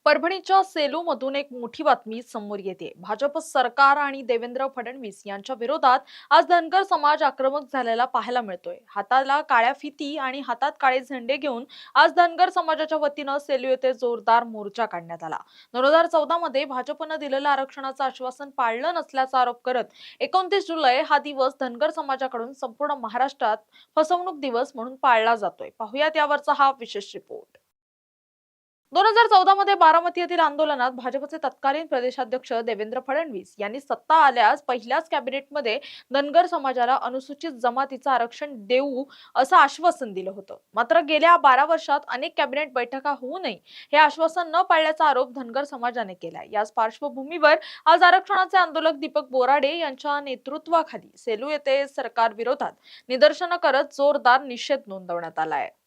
परभणीच्या सेलूमधून एक मोठी बातमी समोर येते। भाजप सरकार आणि देवेंद्र फडणवीस यांच्या विरोधात आज धनगर समाज आक्रमक झालेला पाहायला मिळतोय। हाताला काळ्या फिती आणि हातात काळे झेंडे घेऊन आज धनगर समाजाच्या वतीनं सेलू येथे जोरदार मोर्चा काढण्यात आला। 2014 मध्ये भाजपनं दिलेलं आरक्षणाचं आश्वासन पाळलं नसल्याचा आरोप करत 29 जुलै हा दिवस धनगर समाजाकडून संपूर्ण महाराष्ट्रात फसवणूक दिवस म्हणून पाळला जातोय। पाहुयात यावरचा हा विशेष रिपोर्ट। 2014 मध्ये बारामती येथील आंदोलनात भाजपचे तत्कालीन प्रदेशाध्यक्ष देवेंद्र फडणवीस यांनी सत्ता आल्यास पहिल्याच कॅबिनेटमध्ये धनगर समाजाला अनुसूचित जमातीचं आरक्षण देऊ असं आश्वासन दिलं होतं। मात्र गेल्या 12 वर्षात अनेक कॅबिनेट बैठका होऊनही हे आश्वासन न पाळल्याचा आरोप धनगर समाजाने केलाय। याच पार्श्वभूमीवर आज आरक्षणाचे आंदोलक दीपक बोराडे यांच्या नेतृत्वाखाली सेलू येथे सरकार विरोधात निदर्शनं करत जोरदार निषेध नोंदवण्यात आलाय।